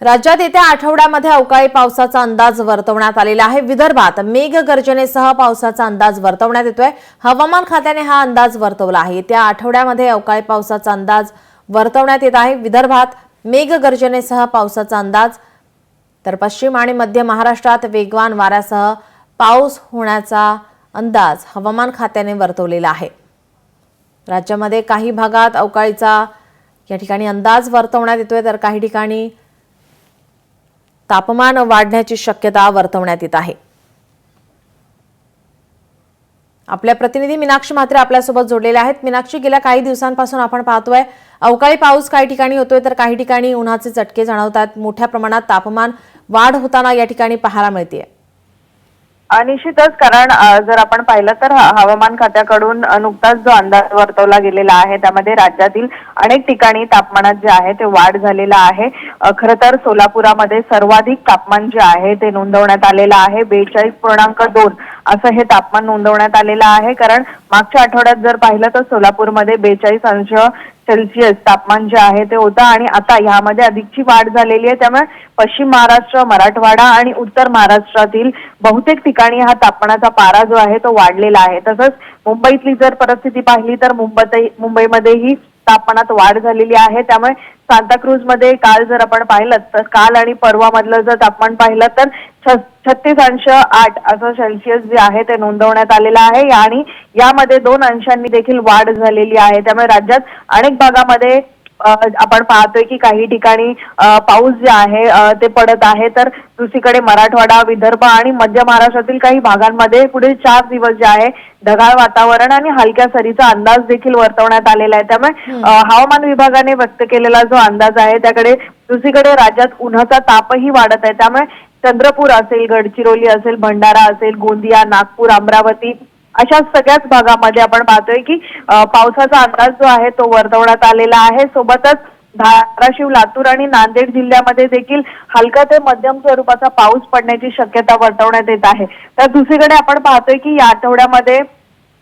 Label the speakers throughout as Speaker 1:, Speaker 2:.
Speaker 1: राज्यात येत्या आठवड्यामध्ये अवकाळी पावसाचा अंदाज वर्तवण्यात आलेला आहे। विदर्भात मेघगर्जनेसह पावसाचा अंदाज वर्तवण्यात येतोय। हवामान खात्याने हा अंदाज वर्तवला आहे। येत्या आठवड्यामध्ये अवकाळी पावसाचा अंदाज वर्तवण्यात येत आहे। विदर्भात मेघगर्जनेसह पावसाचा अंदाज, तर पश्चिम आणि मध्य महाराष्ट्रात वेगवान वाऱ्यासह पाऊस होण्याचा अंदाज हवामान खात्याने वर्तवलेला आहे। राज्यामध्ये काही भागात अवकाळीचा या ठिकाणी अंदाज वर्तवण्यात येतोय, तर काही ठिकाणी तापमान वाढण्याची शक्यता वर्तवण्यात येत आहे। आपल्या प्रतिनिधी मीनाक्षी म्हात्रे आपल्यासोबत जोडलेले आहेत। मीनाक्षी, गेल्या काही दिवसांपासून आपण पाहतोय अवकाळी पाऊस काही ठिकाणी होतोय, तर काही ठिकाणी उन्हाचे चटके जाणवतात। मोठ्या प्रमाणात तापमान वाढ होताना या ठिकाणी पाहायला मिळते।
Speaker 2: निश्चितच, कारण जर आपण पाहिलं तर हवामान खात्याकडून नुकताच जो अंदाज वर्तवला गेलेला आहे त्यामध्ये राज्यातील अनेक ठिकाणी तापमानात जे आहे ते वाढ झालेला आहे। खरं तर सोलापुरामध्ये सर्वाधिक तापमान जे आहे ते नोंदवण्यात आलेलं आहे। 42.2 असं हे तापमान नोंदवण्यात आलेलं आहे। कारण मागच्या आठवड्यात जर पाहिलं तर सोलापूरमध्ये 42° तापमान जे आहे ते होतं आणि आता यामध्ये अधिकची वाढ झालेली आहे। त्यामुळे पश्चिम महाराष्ट्र, मराठवाडा आणि उत्तर महाराष्ट्रातील बहुतेक ठिकाणी हा तापमानाचा पारा जो आहे तो वाढलेला आहे। तसंच मुंबईतली जर परिस्थिती पाहिली तर मुंबईमध्येही तापमानात वाढ झालेली आहे। त्यामुळे सांताक्रूजमध्ये काल जर आपण पाहिलं तर काल आणि परवा मधलं जर तापमान पाहिलं तर 36.8 असं सेल्सिअस जे आहे ते नोंदवण्यात आलेलं आहे आणि यामध्ये 2 अंशांनी देखील वाढ झालेली आहे। त्यामुळे राज्यात अनेक भागामध्ये आपण पाहतोय की काही ठिकाणी पाऊस जे आहे ते पडत आहे, तर दुसरीकडे मराठवाडा, विदर्भ आणि मध्य महाराष्ट्रातील काही भागांमध्ये पुढील 4 दिवस जे आहे ढगाळ वातावरण आणि हलक्या सरीचा अंदाज देखील वर्तवण्यात आलेला आहे। त्यामुळे हवामान विभागाने व्यक्त केलेला जो अंदाज आहे त्याकडे दुसरीकडे राज्यात उन्हाचा तापही वाढत आहे। त्यामुळे चंद्रपूर असेल, गडचिरोली असेल, भंडारा असेल, गोंदिया, नागपूर, अमरावती अशा सगळ्याच भागामध्ये आपण पाहतोय की पावसाचा अंदाज जो आहे तो वर्तवण्यात आलेला आहे। सोबतच धाराशिव, लातूर आणि नांदेड जिल्ह्यामध्ये देखील हलका ते मध्यम स्वरूपाचा पाऊस पडण्याची शक्यता वर्तवण्यात येत आहे। तर दुसरीकडे आपण पाहतोय की या आठवड्यामध्ये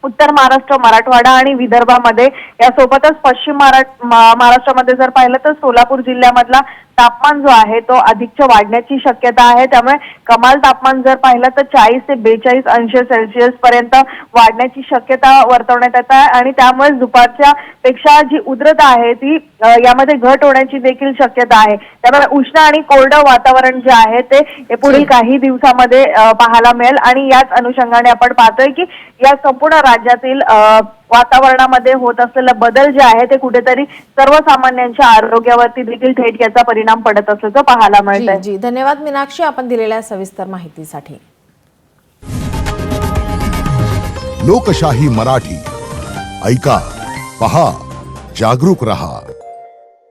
Speaker 2: उत्तर महाराष्ट्र, मराठवाडा आणि विदर्भामध्ये यासोबतच पश्चिम महाराष्ट्रामध्ये जर पाहिलं तर सोलापूर जिल्ह्यामधला तापमान जो आहे तो अधिकच वाढण्याची शक्यता आहे। त्यामुळे कमाल तापमान जर पाहिलं तर 40 ते 42 अंश सेल्सिअस पर्यंत वाढण्याची शक्यता वर्तवण्यात येत आहे आणि त्यामुळे दुपारच्या पेक्षा जी उष्णता आहे ती यामध्ये घट होण्याची देखील शक्यता आहे। त्यामुळे उष्ण आणि कोरडं वातावरण जे आहे ते पुढील काही दिवसामध्ये पाहायला मिळेल आणि याच अनुषंगाने आपण पाहतोय की या संपूर्ण राज्यातील वातावरणामध्ये होत असलेला बदल जे आहे ते कुठेतरी सर्वसामान्यांच्या आरोग्यावरती देखील थेट याचा परिणाम पडत असल्याचं पाहायला मिळतंय।
Speaker 1: जी, धन्यवाद मीनाक्षी, आपण दिलेल्या सविस्तर माहितीसाठी।
Speaker 3: लोकशाही मराठी ऐका, पहा, जागरूक रहा।